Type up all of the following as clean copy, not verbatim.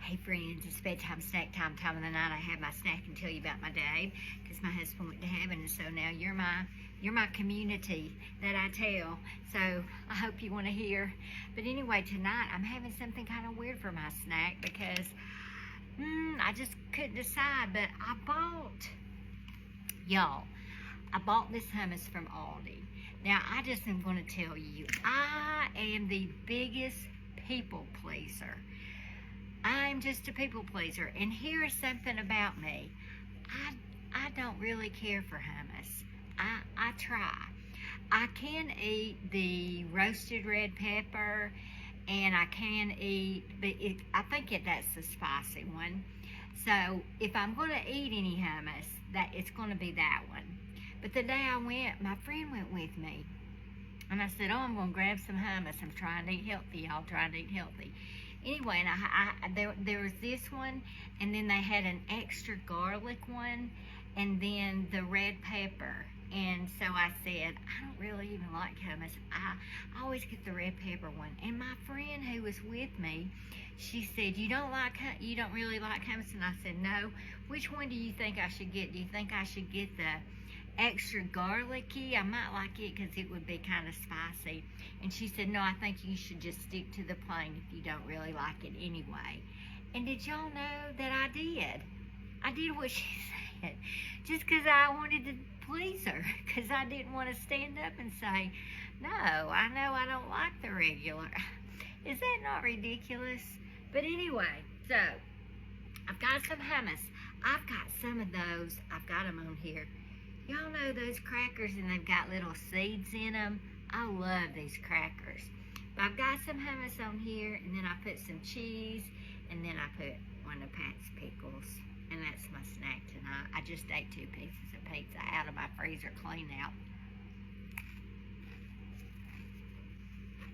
Hey friends, it's bedtime snack time of the night. I have my snack and tell you about my day because my husband went to heaven, and so now you're my community that I tell. So I hope you want to hear. But anyway, tonight I'm having something kind of weird for my snack because I just couldn't decide. But I bought this hummus from Aldi. Now I just am going to tell you, I am the biggest people pleaser. I'm just a people pleaser, and here's something about me. I don't really care for hummus. I try. I can eat the roasted red pepper, and I can eat, but I think that's the spicy one. So if I'm going to eat any hummus, it's going to be that one. But the day I went, my friend went with me, and I said, "Oh, I'm going to grab some hummus. I'm trying to eat healthy, y'all. Trying to eat healthy." Anyway, and there was this one, and then they had an extra garlic one, and then the red pepper. And so I said, I don't really even like hummus. I always get the red pepper one. And my friend who was with me, she said, you don't really like hummus? And I said, no. Which one do you think I should get? Do you think I should get the extra garlicky? I might like it because it would be kind of spicy. And she said, no, I think you should just stick to the plain if you don't really like it anyway. And did y'all know that I did? I did what she said just because I wanted to please her, because I didn't want to stand up and say, no, I know I don't like the regular. Is that not ridiculous? But anyway, so I've got some hummus. I've got some of those. I've got them on here. Y'all know those crackers, and they've got little seeds in them. I love these crackers. But I've got some hummus on here, and then I put some cheese, and then I put one of Pat's pickles. And that's my snack tonight. I just ate 2 pieces of pizza out of my freezer, clean out.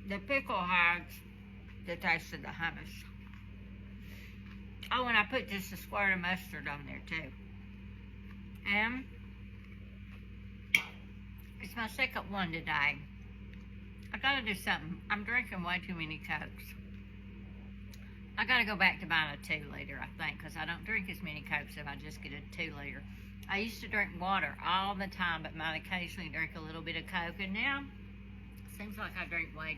The pickle has the taste of the hummus. Oh, and I put just a squirt of mustard on there too. And it's my second one today. I gotta do something. I'm drinking way too many Cokes. I gotta go back to buying a 2-liter, I think, because I don't drink as many Cokes if I just get a 2-liter. I used to drink water all the time, but might occasionally drink a little bit of Coke, and now it seems like I drink way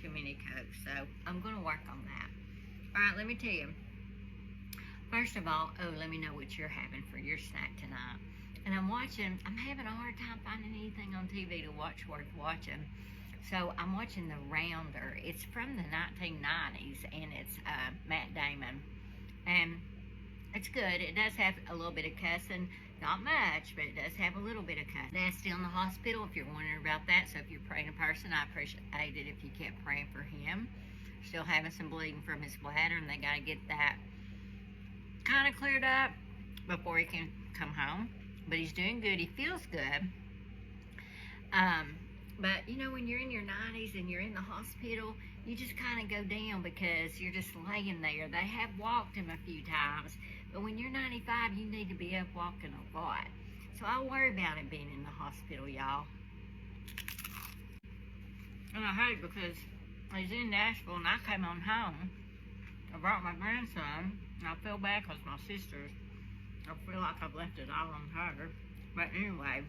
too many Cokes, so I'm gonna work on that. All right, let me tell you. First of all, let me know what you're having for your snack tonight. And I'm having a hard time finding anything on TV to watch worth watching. So I'm watching The Rounder. It's from the 1990s, and it's Matt Damon. And it's good. It does have a little bit of cussing. Not much, but it does have a little bit of cussing. Dad's still in the hospital if you're wondering about that. So if you're praying a person, I appreciate it if you kept praying for him. Still having some bleeding from his bladder, and they got to get that kind of cleared up before he can come home. But he's doing good. He feels good. But, you know, when you're in your 90s and you're in the hospital, you just kind of go down because you're just laying there. They have walked him a few times. But when you're 95, you need to be up walking a lot. So I worry about him being in the hospital, y'all. And I hate because he's in Nashville and I came on home. I brought my grandson. And I feel bad because my sisters, I feel like I've left it all on her. But anyway,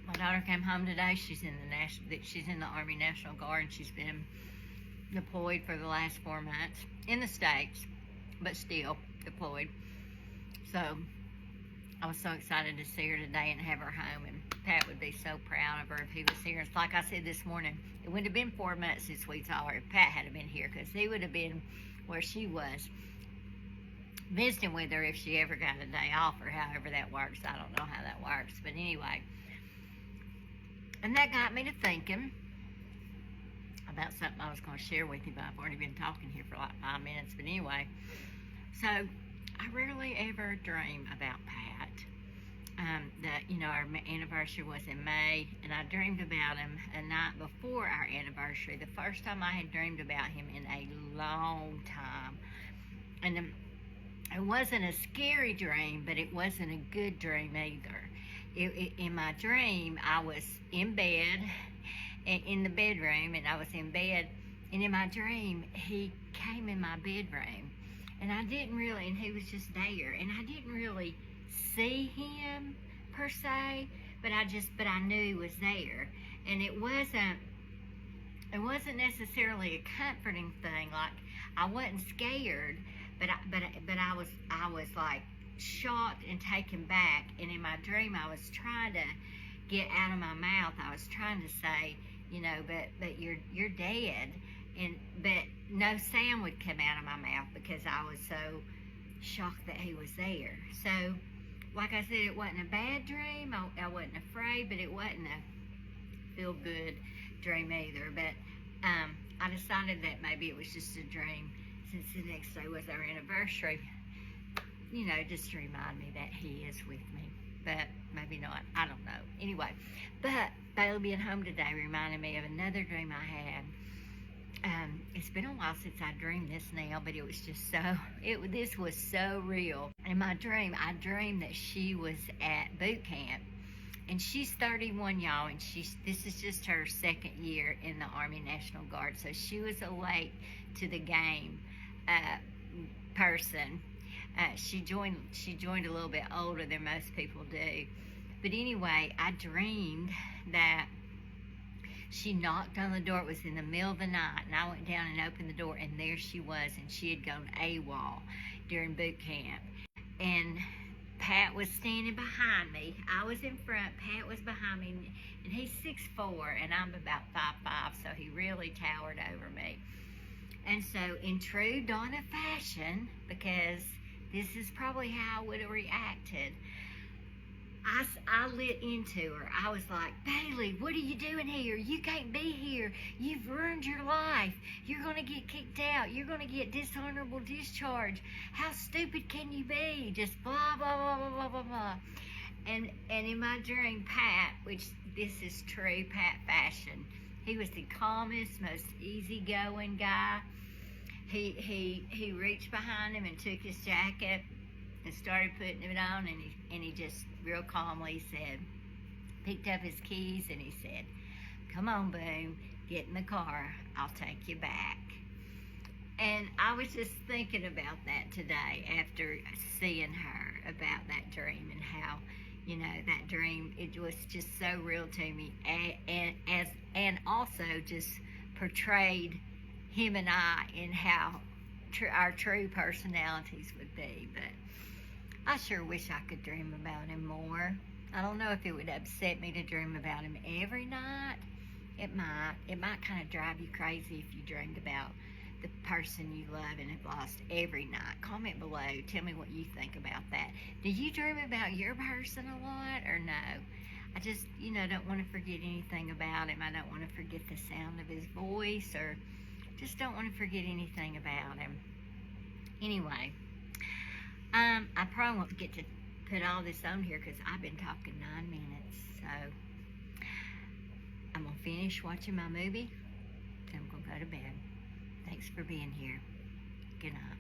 my daughter came home today. She's in the Army National Guard, and she's been deployed for the last 4 months in the States, but still deployed. So I was so excited to see her today and have her home, and Pat would be so proud of her if he was here. It's like I said this morning, it wouldn't have been 4 months since we saw her if Pat had been here, because he would have been where she was, visiting with her if she ever got a day off, or however that works. I don't know how that works, but anyway. And that got me to thinking about something I was going to share with you, but I've already been talking here for like 5 minutes. But anyway, so I rarely ever dream about Pat. Our anniversary was in May, and I dreamed about him a night before our anniversary. The first time I had dreamed about him in a long time. And it wasn't a scary dream, but it wasn't a good dream either. In my dream, I was in bed, in the bedroom, and I was in bed, and in my dream, he came in my bedroom, and I didn't really, and he was just there, and I didn't really see him per se, but I knew he was there, and it wasn't necessarily a comforting thing. Like, I wasn't scared, but I was like shocked and taken back. And in my dream, I was trying to get out of my mouth. I was trying to say, but you're dead, but no sound would come out of my mouth because I was so shocked that he was there. So, like I said, it wasn't a bad dream. I wasn't afraid, but it wasn't a feel good dream either. But I decided that maybe it was just a dream, since the next day was our anniversary, just to remind me that he is with me. But maybe not, I don't know. Anyway, but Bailey being home today reminded me of another dream I had. It's been a while since I dreamed this now, but it was just this was so real. In my dream, I dreamed that she was at boot camp. And she's 31, y'all, and this is just her second year in the Army National Guard. So she was a late to the game person. She joined a little bit older than most people do. But anyway, I dreamed that she knocked on the door. It was in the middle of the night, and I went down and opened the door, and there she was, and she had gone AWOL during boot camp. And Pat was standing behind me. I was in front, Pat was behind me, and he's 6'4", and I'm about 5'5", so he really towered over me. And so, in true Donna fashion, because this is probably how I would have reacted, I lit into her. I was like, Bailey, what are you doing here? You can't be here. You've ruined your life. You're going to get kicked out. You're going to get dishonorable discharge. How stupid can you be? Just blah, blah, blah, blah, blah, blah, blah. And in my dream, Pat, which this is true Pat fashion, he was the calmest, most easygoing guy. He reached behind him and took his jacket and started putting it on, and he just real calmly said, picked up his keys, and he said, come on, Boom, get in the car, I'll take you back. And I was just thinking about that today after seeing her, about that dream, and how, that dream, it was just so real to me, and also just portrayed him and I in how our true personalities would be. But I sure wish I could dream about him more. I don't know if it would upset me to dream about him every night. It might kind of drive you crazy if you dreamed about the person you love and have lost every night. Comment below. Tell me what you think about that. Do you dream about your person a lot or no? I just, don't want to forget anything about him. I don't want to forget the sound of his voice, or just don't want to forget anything about him. Anyway, I probably won't get to put all this on here because I've been talking 9 minutes. So I'm going to finish watching my movie, then I'm going to go to bed. Thanks for being here. Good night.